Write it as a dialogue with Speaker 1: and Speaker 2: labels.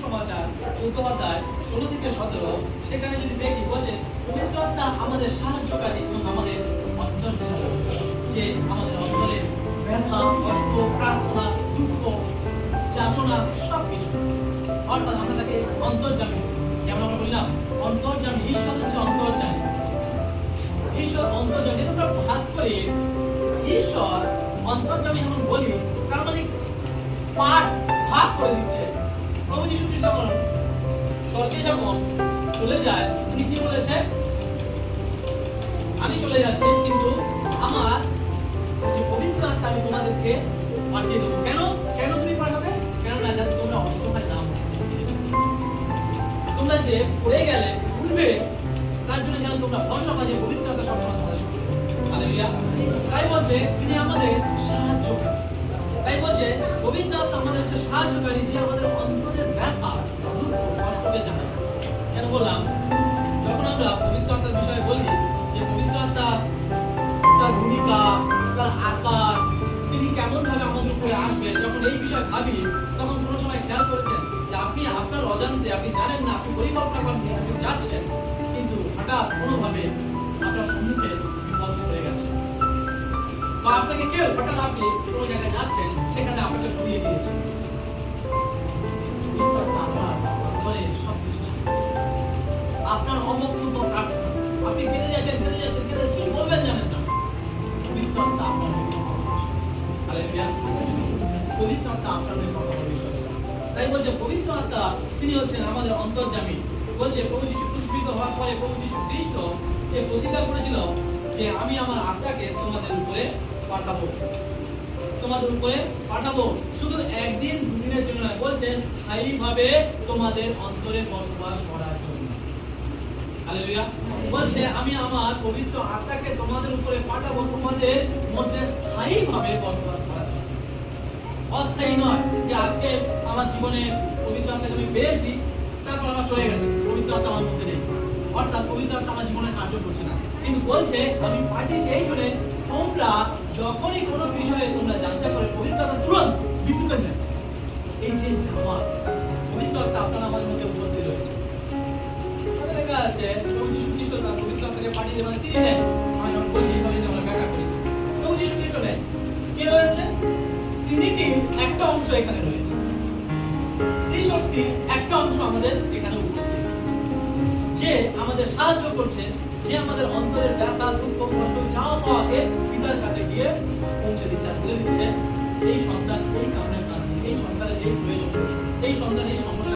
Speaker 1: সুসমাচার 14 অধ্যায় 16 থেকে 17 সেখানে যদি দেখি বলছে পবিত্র আত্মা আমাদের সাহায্যকারী এবং আমাদের অন্তর্যামী, যে আমাদের অন্তরে ব্যথা, কষ্ট, প্রার্থনা, দুঃখ, যাচনা সবকিছু, অর্থাৎ আমরা তাকে অন্তর্যামী, যেমন আমরা বললাম অন্তর্যামী, ঈশ্বর হচ্ছে অন্তর্যামী, ঈশ্বর অন্তর্যামী। আমরা ভাগ করে ঈশ্বর অন্তর্যামী যখন বলি তার মানে পার্ট ভাগ করে দিচ্ছে। প্রভু যীশু খ্রিস্ট যখন স্বর্গে যখন চলে যায়, তিনি কি বলেছে? আমি চলে যাচ্ছি, কিন্তু আমার যে পবিত্র আত্মা আমি তোমাদেরকে পাঠিয়ে দেবো। কেন কেন তুমি পাঠাবে? কেননা যাতে তোমরা অসহায় না হও, তোমরা যে পড়ে গেলে ভুলবে, তার জন্য যেন তোমরা ভরসা পাবে যে পবিত্র আত্মা সবসময় তোমাদের সঙ্গে। হালেলুয়া। তাই বলছে তিনি আমাদের সাহায্যকারী। তাই বলছে পবিত্র আত্মা আমাদের একটা সাহায্যকারী, যে আমাদের অন্তরের ব্যথা, দুঃখ, কষ্টকে জানায়। কেন বললাম? যখন আমরা পবিত্র আত্মার বিষয়ে বলি যে পবিত্র আত্মা, তার ভূমিকা, তার আকার, তিনি কেমন ভাবে আমাদের উপরে আসবেন, যখন এই বিষয়ে ভাবি তখন কোনো সময় খেয়াল করেছেন যে আপনি আপনার অজান্তে, আপনি জানেন না, আপনি পরিকল্পনা করেন, আপনি যাচ্ছেন, কিন্তু হঠাৎ কোনোভাবে আপনার সম্মুখে বিপদ সরে গেছে, বা আপনাকে কেউ হঠাৎ আপনি কোনো জায়গায় যাচ্ছেন, সেখানে আপনাকে সরিয়ে দিয়েছে। আপনার অবক্তব্য প্রার্থনা, আপনি কেঁদে যাচ্ছেন, কেঁদে কি বলবেন জানেন না, পবিত্র আত্মা আপনার হালেলুয়া, পবিত্র আত্মা আপনার কথা বিশ্বাস। তাই বলছে পবিত্র আত্মা তিনি হচ্ছেন আমাদের অন্তর্যামী। বলছে প্রভু যীশু ক্রুশিত হওয়ার পরে প্রভু যীশু খ্রিস্ট যে প্রতিজ্ঞা করেছিল যে আমি আমার আত্মাকে তোমাদের উপরে পাঠাবো, তোমাদের উপরে পাঠাবো, শুধু একদিন দুদিনের জন্য নয়, বলছে স্থায়ীভাবে তোমাদের অন্তরে বসবাস করার জন্য। হালেলুয়া। বলছে আমি আমার পবিত্র আত্মাকে তোমাদের উপরে পাঠাবো, তোমাদের মধ্যে স্থায়ীভাবে বসবাস করার জন্য। অস্থায়ী নয় যে আজকে আমার জীবনে পবিত্র আত্মাকে আমি পেয়েছি, তারপর আমার চলে গেছে, পবিত্র আত্মা আমার মধ্যে নেই, অর্থাৎ পবিত্র আত্মা আমার জীবনে কার্য করছে না। কিন্তু বলছে আমি পাঠিয়েছি এই জন্য তোমরা যখনই কোনো বিষয়ে তোমরা যাচাই করে পবিত্র আত্মা তুরন্ত বিদ্যুৎ দেয়। এই যে জামা পবিত্র আত্মা আপনার আমাদের মধ্যে উপস্থিত রয়েছে। লেখা আছে প্রভু যীশু খ্রিস্ট তার পবিত্র আত্মাকে পাঠিয়ে দেন, তিনি নেন। আমি যখন বলি এইভাবে আমরা ব্যাখ্যা করি, প্রভু যীশু খ্রিস্ট নেন, কে রয়েছে? ট্রিনিটির একটা অংশ এখানে রয়েছে, ত্রিশক্তির একটা অংশ আমাদের এখানে উপস্থিত, যে আমাদের সাহায্য করছে, যে আমাদের অন্তরের ব্যথা, দুঃখ, কষ্ট, চাওয়া পাওয়াকে পিতার কাছে গিয়ে পৌঁছে দিচ্ছে, বলে দিচ্ছে এই সন্তান এই কারণে কাঁদছে, এই সন্তানের এই প্রয়োজন, এই সন্তান এই সমস্যা।